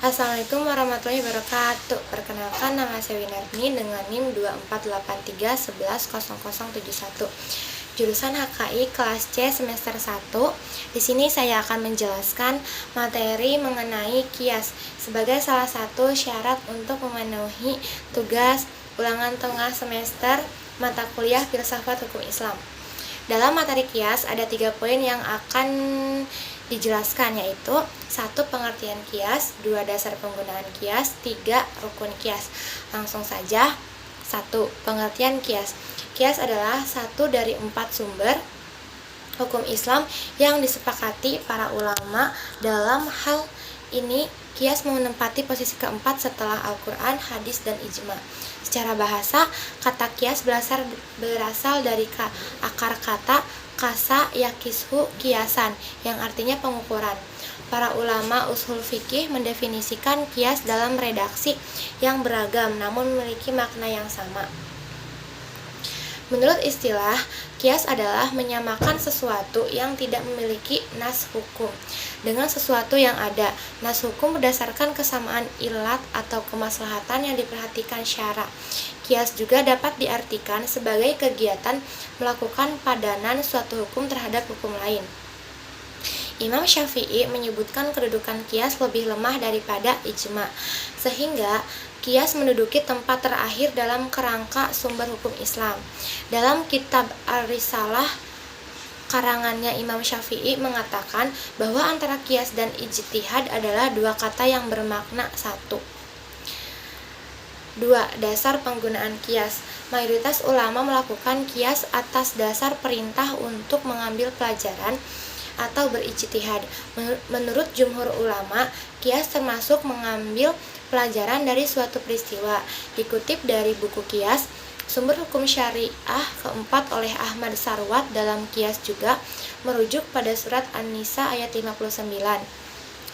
Assalamualaikum warahmatullahi wabarakatuh. Perkenalkan, nama saya Winarni dengan NIM 2483110071. Jurusan HKI kelas C semester 1. Di sini saya akan menjelaskan materi mengenai kias sebagai salah satu syarat untuk memenuhi tugas ulangan tengah semester mata kuliah Filsafat Hukum Islam. Dalam materi kias ada 3 poin yang akan dijelaskan, yaitu 1. Pengertian kias, 2. Dasar penggunaan kias, 3. Rukun kias. Langsung saja. 1. Pengertian kias. Kias adalah satu dari 4 sumber hukum Islam yang disepakati para ulama. Dalam hal ini kias menempati posisi keempat setelah Al-Quran, hadis, dan ijma. Secara bahasa, kata kias berasal dari akar kata kasa yakishu kiasan, yang artinya pengukuran. Para ulama usul fikih mendefinisikan kias dalam redaksi yang beragam namun memiliki makna yang sama. Menurut istilah, kias adalah menyamakan sesuatu yang tidak memiliki nas hukum dengan sesuatu yang ada. Nas hukum berdasarkan kesamaan ilat atau kemaslahatan yang diperhatikan syara. Kias juga dapat diartikan sebagai kegiatan melakukan padanan suatu hukum terhadap hukum lain. Imam Syafi'i menyebutkan kedudukan kias lebih lemah daripada ijma, sehingga kias menduduki tempat terakhir dalam kerangka sumber hukum Islam. Dalam kitab Ar-Risalah karangannya Imam Syafi'i mengatakan bahwa antara kias dan ijtihad adalah dua kata yang bermakna satu. 2. Dasar penggunaan kias. Mayoritas ulama melakukan kias atas dasar perintah untuk mengambil pelajaran atau berijtihad. Menurut jumhur ulama, kias termasuk mengambil pelajaran dari suatu peristiwa. Dikutip dari buku Kias, sumber hukum syariah keempat oleh Ahmad Sarwat dalam kias juga merujuk pada surat An-Nisa ayat 59,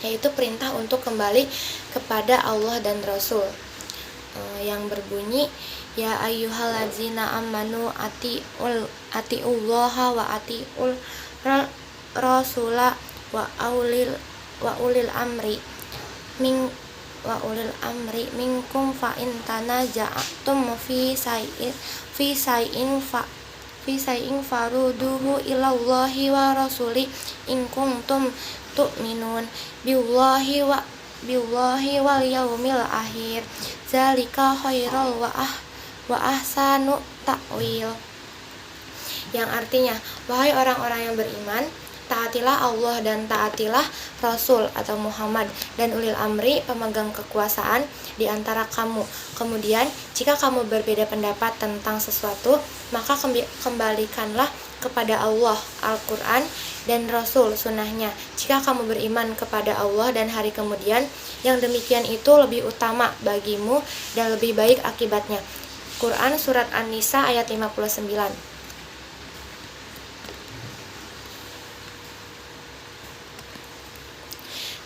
yaitu perintah untuk kembali kepada Allah dan Rasul, yang berbunyi, ya ayyuhallazina amanu atiullaha wa atiul rasula wa ulil amri minkum fa in tanaza'tum fi sai'in faruduhu ilallahi wa rasuli in kuntum tu'minun billahi wal yaumil akhir zalika khairal wa ahsanu ta'wil, yang artinya, wahai orang-orang yang beriman, taatilah Allah dan taatilah Rasul atau Muhammad dan ulil amri, pemegang kekuasaan di antara kamu. Kemudian, jika kamu berbeda pendapat tentang sesuatu, maka kembalikanlah kepada Allah, Al-Quran, dan Rasul, sunnahnya. Jika kamu beriman kepada Allah dan hari kemudian, yang demikian itu lebih utama bagimu dan lebih baik akibatnya. Quran Surat An-Nisa ayat 59.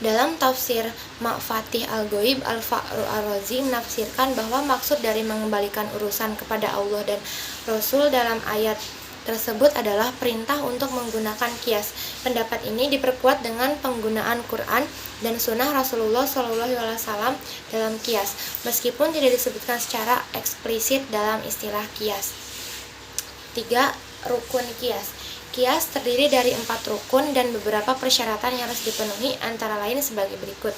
Dalam tafsir Mafatih Al-Ghaib, Al-Fa'ru Ar-Razi menafsirkan bahwa maksud dari mengembalikan urusan kepada Allah dan Rasul dalam ayat tersebut adalah perintah untuk menggunakan kias. Pendapat ini diperkuat dengan penggunaan Quran dan Sunnah Rasulullah SAW dalam kias, meskipun tidak disebutkan secara eksplisit dalam istilah kias. 3. Rukun kias. Kias terdiri dari 4 rukun dan beberapa persyaratan yang harus dipenuhi, antara lain sebagai berikut.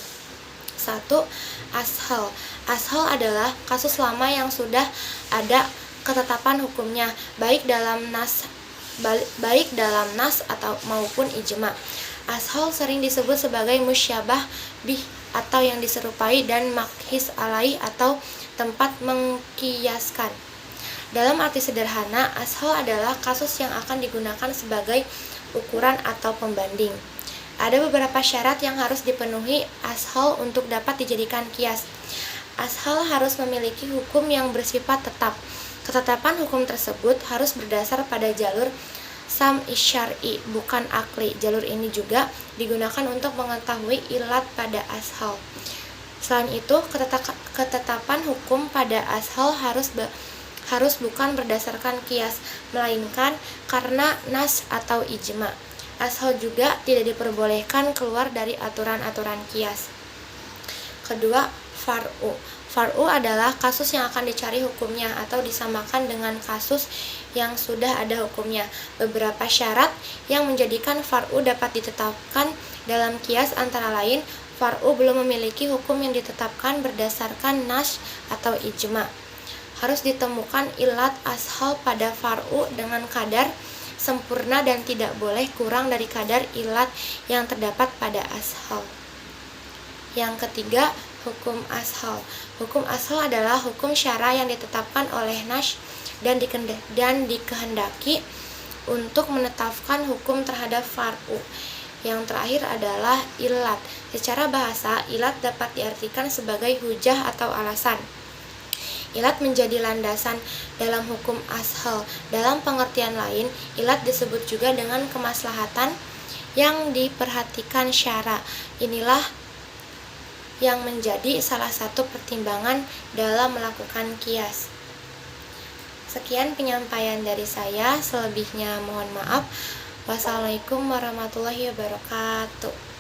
1. Ashal. Ashal adalah kasus lama yang sudah ada ketetapan hukumnya, baik dalam nas atau maupun ijma. Ashal sering disebut sebagai musyabah bih atau yang diserupai, dan makhis alaih atau tempat mengkiaskan. Dalam arti sederhana, ashal adalah kasus yang akan digunakan sebagai ukuran atau pembanding. Ada beberapa syarat yang harus dipenuhi ashal untuk dapat dijadikan kias. Ashal harus memiliki hukum yang bersifat tetap. Ketetapan hukum tersebut harus berdasar pada jalur sam'i syar'i, bukan akli. Jalur ini juga digunakan untuk mengetahui ilat pada ashal. Selain itu, ketetapan hukum pada ashal harus bukan berdasarkan kias, melainkan karena nas atau ijma. Ashal juga tidak diperbolehkan keluar dari aturan-aturan kias. Kedua, far'u. Far'u adalah kasus yang akan dicari hukumnya atau disamakan dengan kasus yang sudah ada hukumnya. Beberapa syarat yang menjadikan far'u dapat ditetapkan dalam qiyas antara lain, far'u belum memiliki hukum yang ditetapkan berdasarkan nas atau ijma. Harus ditemukan ilat ashal pada far'u dengan kadar sempurna dan tidak boleh kurang dari kadar ilat yang terdapat pada ashal. Yang ketiga, hukum ashal. Hukum ashal adalah hukum syara yang ditetapkan oleh nas dan dikehendaki untuk menetapkan hukum terhadap far'u. Yang terakhir adalah ilat. Secara bahasa, ilat dapat diartikan sebagai hujah atau alasan. Ilat menjadi landasan dalam hukum ashal. Dalam pengertian lain, ilat disebut juga dengan kemaslahatan yang diperhatikan syara. Inilah yang menjadi salah satu pertimbangan dalam melakukan qiyas. Sekian penyampaian dari saya, selebihnya mohon maaf. Wassalamualaikum warahmatullahi wabarakatuh.